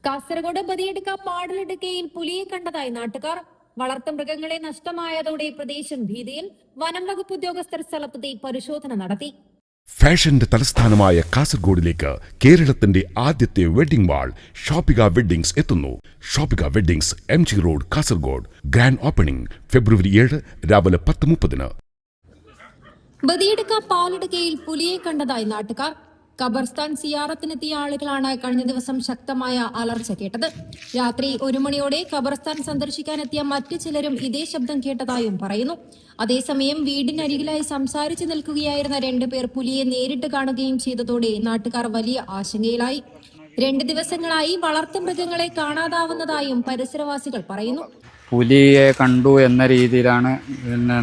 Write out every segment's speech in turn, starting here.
കാസർഗോഡ് ബദിയടുക്ക പാടലിടുക്കയിൽ പുലിയെ കണ്ടതായി നാട്ടുകാർ. വളർത്തുമൃഗങ്ങളെ നഷ്ടമായതോടെ പ്രദേശം ഭീതിയിൽ. വനം വകുപ്പ് ഉദ്യോഗസ്ഥർ സ്ഥലത്തെത്തി പരിശോധന നടത്തി. ഫാഷന്റെ തലസ്ഥാനമായ കാസർഗോഡിലേക്ക് കേരളത്തിന്റെ ആദ്യത്തെ വെഡിംഗ് മാൾ ഷോപ്പിക വെഡ്ഡിംഗ്സ് എത്തുന്നു. Shoppika weddings MG road Kasaragod. Grand opening ഫെബ്രുവരി 7 രാവിലെ 10:30. ബദിയടുക്ക പാലടുക്കയിൽ പുലിയെ കണ്ടതായി നാട്ടുകാർ. ഖബർസ്ഥാൻ സിയാറത്തിനെത്തിയ ആളുകളാണ് കഴിഞ്ഞ ദിവസം ശക്തമായ അലർച്ച കേട്ടത്. രാത്രി 1 മണിയോടെ ഖബർസ്ഥാൻ സന്ദർശിക്കാനെത്തിയ മറ്റു ചിലരും ഇതേ ശബ്ദം കേട്ടതായും പറയുന്നു. അതേസമയം വീടിനരികിലായി സംസാരിച്ചു നിൽക്കുകയായിരുന്ന 2 പേർ പുലിയെ നേരിട്ട് കാണുകയും ചെയ്തതോടെ നാട്ടുകാർ വലിയ ആശങ്കയിലായി. 2 ദിവസങ്ങളായി വളർത്തുമൃഗങ്ങളെ കാണാതാവുന്നതായും പരിസരവാസികൾ പറയുന്നു. പുലിയെ കണ്ടു എന്ന രീതിയിലാണ്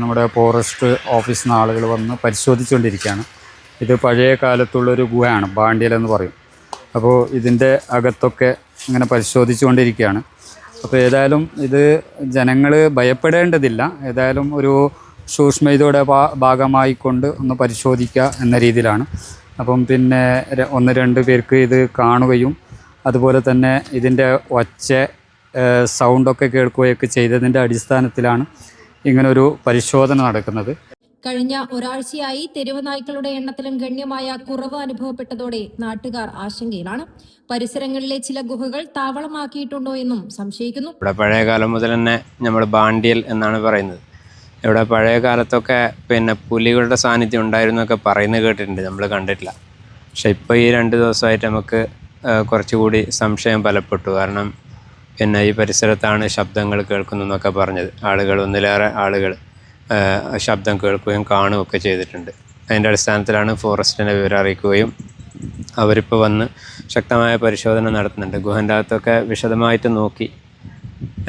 നമ്മുടെ ഫോറസ്റ്റ് ഓഫീസിൽ നിന്ന് ആളുകൾ വന്ന് പരിശോധിച്ചുകൊണ്ടിരിക്കുകയാണ്. ഇത് പഴയ കാലത്തുള്ളൊരു ഗുഹയാണ്, ബാണ്ടിയൽ എന്ന് പറയും. അപ്പോൾ ഇതിൻ്റെ അകത്തൊക്കെ ഇങ്ങനെ പരിശോധിച്ചുകൊണ്ടിരിക്കുകയാണ്. അപ്പോൾ ഏതായാലും ഇത് ജനങ്ങൾ ഭയപ്പെടേണ്ടതില്ല. ഏതായാലും ഒരു സൂക്ഷ്മതയുടെ ഭാഗമായിക്കൊണ്ട് ഒന്ന് പരിശോധിക്കുക എന്ന രീതിയിലാണ്. അപ്പം പിന്നെ 1-2 പേർക്ക് ഇത് കാണുകയും അതുപോലെ തന്നെ ഇതിൻ്റെ സൗണ്ടൊക്കെ കേൾക്കുകയൊക്കെ ചെയ്തതിൻ്റെ അടിസ്ഥാനത്തിലാണ് ഇങ്ങനൊരു പരിശോധന നടക്കുന്നത്. കഴിഞ്ഞ ഒരാഴ്ചയായി തെരുവ് നായ്ക്കളുടെ എണ്ണത്തിലും ഗണ്യമായ കുറവ് അനുഭവപ്പെട്ടതോടെ നാട്ടുകാർ ആശങ്കയിലാണ്. പരിസരങ്ങളിലെ ചില ഗുഹകൾ താവളമാക്കിയിട്ടുണ്ടോ എന്നും സംശയിക്കുന്നു. ഇവിടെ പഴയ കാലം മുതൽ തന്നെ നമ്മൾ ബാണ്ടിയൽ എന്നാണ് പറയുന്നത്. ഇവിടെ പഴയ കാലത്തൊക്കെ പിന്നെ പുലികളുടെ സാന്നിധ്യം ഉണ്ടായിരുന്നൊക്കെ പറയുന്നത് കേട്ടിട്ടുണ്ട്, നമ്മൾ കണ്ടിട്ടില്ല. പക്ഷെ ഇപ്പോൾ ഈ 2 ദിവസമായിട്ട് നമുക്ക് കുറച്ചുകൂടി സംശയം ബലപ്പെട്ടു. കാരണം പിന്നെ ഈ പരിസരത്താണ് ശബ്ദങ്ങൾ കേൾക്കുന്നതെന്നൊക്കെ പറഞ്ഞത്. ഒന്നിലേറെ ആളുകൾ ശബ്ദം കേൾക്കുകയും കാണുകയൊക്കെ ചെയ്തിട്ടുണ്ട്. അതിൻ്റെ അടിസ്ഥാനത്തിലാണ് ഫോറസ്റ്റിനെ വിവരം അറിയിക്കുകയും അവരിപ്പോൾ വന്ന് ശക്തമായ പരിശോധന നടത്തുന്നുണ്ട്. ഗുഹൻ്റെ അകത്തൊക്കെ വിശദമായിട്ട് നോക്കി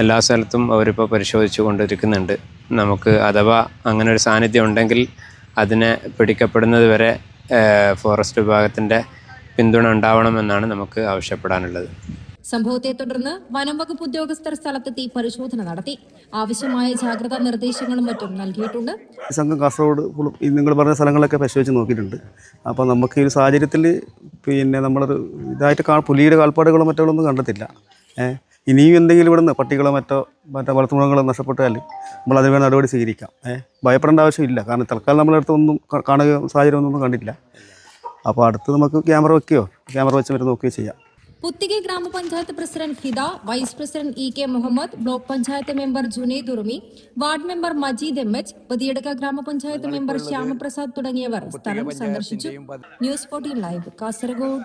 എല്ലാ സ്ഥലത്തും അവരിപ്പോൾ പരിശോധിച്ചു കൊണ്ടിരിക്കുന്നുണ്ട്. നമുക്ക് അഥവാ അങ്ങനെ ഒരു സാന്നിധ്യം ഉണ്ടെങ്കിൽ അതിനെ പിടിക്കപ്പെടുന്നത് വരെ ഫോറസ്റ്റ് വിഭാഗത്തിൻ്റെ പിന്തുണ ഉണ്ടാവണമെന്നാണ് നമുക്ക് ആവശ്യപ്പെടാനുള്ളത്. സംഭവത്തെ തുടർന്ന് വനം വകുപ്പ് ഉദ്യോഗസ്ഥർ സ്ഥലത്തെത്തി പരിശോധന നടത്തി. ആവശ്യമായ ജാഗ്രതാ നിർദ്ദേശങ്ങളും മറ്റും നൽകിയിട്ടുണ്ട്. സംഘം കാസർഗോഡ് നിങ്ങൾ പറഞ്ഞ സ്ഥലങ്ങളൊക്കെ പരിശോധിച്ച് നോക്കിയിട്ടുണ്ട്. അപ്പോൾ നമുക്ക് ഈ സാഹചര്യത്തിൽ പിന്നെ നമ്മളൊരു ഇതായിട്ട് പുലിയുടെ കാൽപ്പാടുകളോ മറ്റുള്ളൊന്നും കണ്ടെത്തില്ല. ഇനിയും എന്തെങ്കിലും ഇവിടുന്ന് പട്ടികളോ മറ്റോ വളർത്തുമൃഗങ്ങളോ നഷ്ടപ്പെട്ടാൽ നമ്മൾ അതിന് വേണ്ട നടപടി സ്വീകരിക്കാം. ഭയപ്പെടേണ്ട ആവശ്യമില്ല. കാരണം തൽക്കാലം നമ്മളടുത്ത് ഒന്നും കാണുക സാഹചര്യം ഒന്നും കണ്ടില്ല. അപ്പോൾ അടുത്ത് നമുക്ക് ക്യാമറ വെച്ച് വരെ നോക്കുകയോ ചെയ്യാം. പുത്തിക ഗ്രാമപഞ്ചായത്ത് president Fida, vice president EK Muhammad, block panchayat member Junaid Urumi, ward member Majeed MH, Badiyadka ഗ്രാമപഞ്ചായത്ത് മെമ്പർ ശ്യാമപ്രസാദ് തുടങ്ങിയവർ സ്ഥലം സന്ദർശിച്ചു. News 14 live Kasaragod.